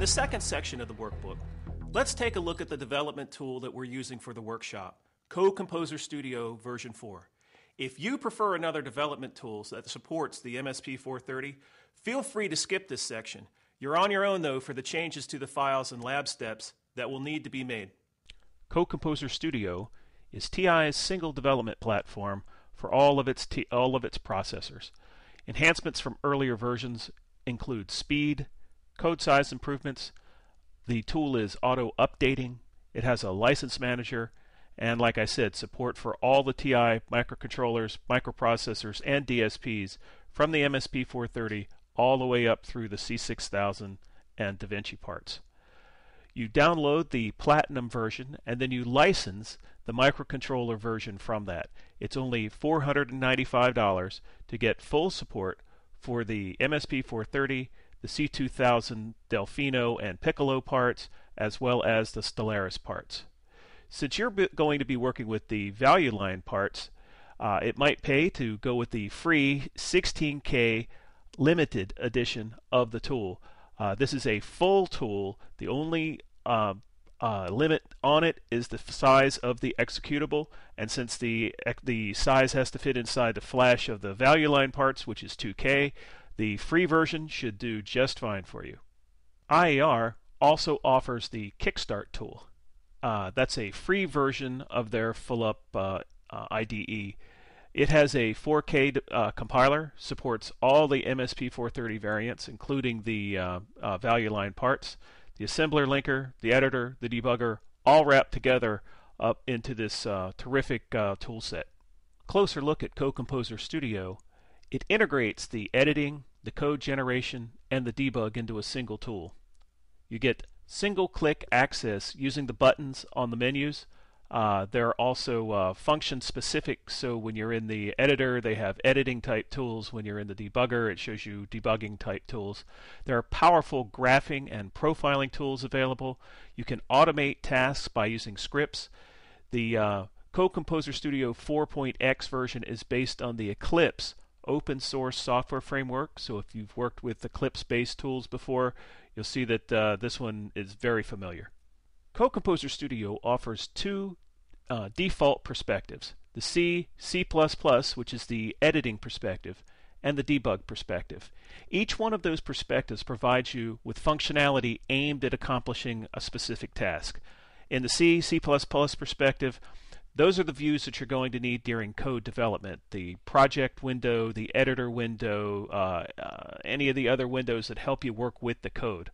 the second section of the workbook, let's take a look at the development tool that we're using for the workshop, Code Composer Studio version 4. If you prefer another development tool that supports the MSP430, feel free to skip this section. You're on your own, though, for the changes to the files and lab steps that will need to be made. Code Composer Studio is TI's single development platform for all of its processors. Enhancements from earlier versions include speed, code size improvements. The tool is auto-updating. It has a license manager, and like I said, support for all the TI microcontrollers, microprocessors, and DSPs from the MSP430 all the way up through the C6000 and DaVinci parts. You download the Platinum version, and then you license the microcontroller version from that. It's only $495 to get full support for the MSP430, the C2000 Delfino and Piccolo parts, as well as the Stellaris parts. Since you're going to be working with the value line parts, it might pay to go with the free 16K limited edition of the tool. This is a full tool. The only limit on it is the size of the executable, and since the size has to fit inside the flash of the value line parts, which is 2K, the free version should do just fine for you. IAR also offers the Kickstart tool. That's a free version of their full-up IDE. It has a 4K compiler, supports all the MSP430 variants, including the value line parts, the assembler linker, the editor, the debugger, all wrapped together up into this terrific tool set. Closer look at Code Composer Studio. It integrates the editing, the code generation, and the debug into a single tool. You get single-click access using the buttons on the menus. They're also function-specific, so when you're in the editor, they have editing-type tools. When you're in the debugger, it shows you debugging-type tools. There are powerful graphing and profiling tools available. You can automate tasks by using scripts. The Code Composer Studio 4.x version is based on the Eclipse open-source software framework, so if you've worked with Eclipse-based tools before, you'll see that this one is very familiar. Code Composer Studio offers two default perspectives, the C, C++, which is the editing perspective, and the debug perspective. Each one of those perspectives provides you with functionality aimed at accomplishing a specific task. In the C, C++ perspective, those are the views that you're going to need during code development. The project window, the editor window, any of the other windows that help you work with the code.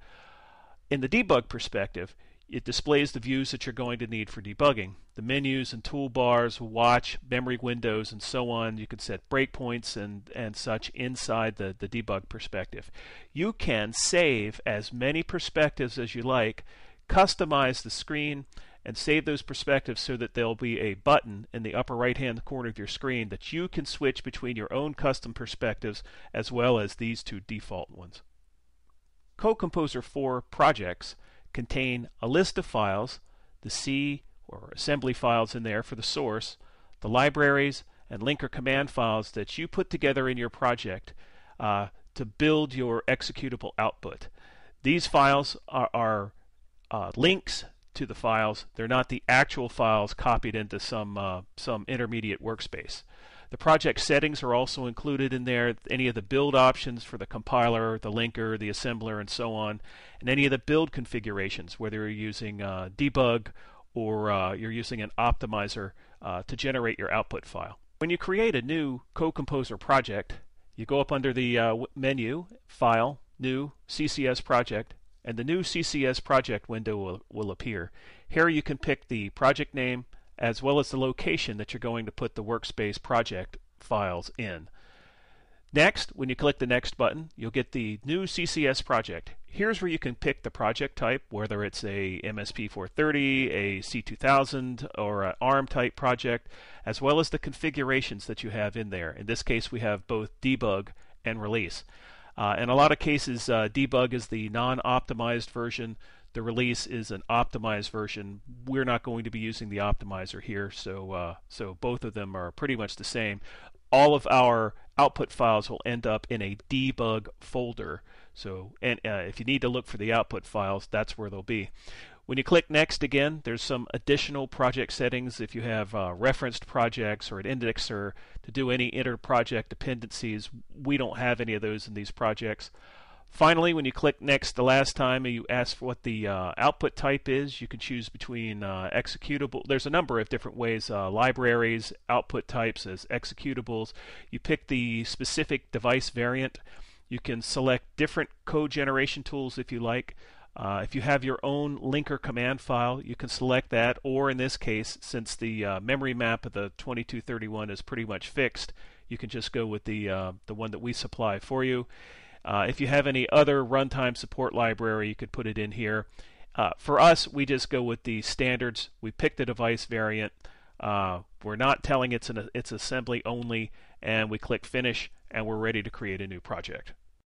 In the debug perspective, it displays the views that you're going to need for debugging. The menus and toolbars, watch, memory windows, and so on. You can set breakpoints and such inside the debug perspective. You can save as many perspectives as you like, customize the screen, and save those perspectives so that there'll be a button in the upper right-hand corner of your screen that you can switch between your own custom perspectives as well as these two default ones. Code Composer 4 projects contain a list of files, the C or assembly files in there for the source, the libraries and linker command files that you put together in your project to build your executable output. These files are links to the files. They're not the actual files copied into some intermediate workspace. The project settings are also included in there, any of the build options for the compiler, the linker, the assembler, and so on, and any of the build configurations, whether you're using debug or you're using an optimizer to generate your output file. When you create a new Code Composer project, you go up under the menu, File, New, CCS Project, and the new CCS project window will appear. Here you can pick the project name as well as the location that you're going to put the workspace project files in. Next, when you click the Next button, you'll get the new CCS project. Here's where you can pick the project type, whether it's a MSP430, a C2000, or an ARM type project, as well as the configurations that you have in there. In this case, we have both debug and release. In a lot of cases, debug is the non-optimized version. The release is an optimized version. We're not going to be using the optimizer here, so both of them are pretty much the same. all of our output files will end up in a debug folder. So, and if you need to look for the output files, that's where they'll be. When you click Next again, there's some additional project settings. If you have referenced projects or an indexer to do any inter-project dependencies, we don't have any of those in these projects. Finally, when you click Next the last time and you ask for what the output type is, you can choose between executable. There's a number of different ways, libraries, output types as executables. You pick the specific device variant. You can select different code generation tools if you like. If you have your own linker command file, you can select that, or in this case, since the memory map of the 2231 is pretty much fixed, you can just go with the one that we supply for you. If you have any other runtime support library, you could put it in here. For us, we just go with the standards. We pick the device variant. We're not telling it's assembly only, and we click Finish, and we're ready to create a new project.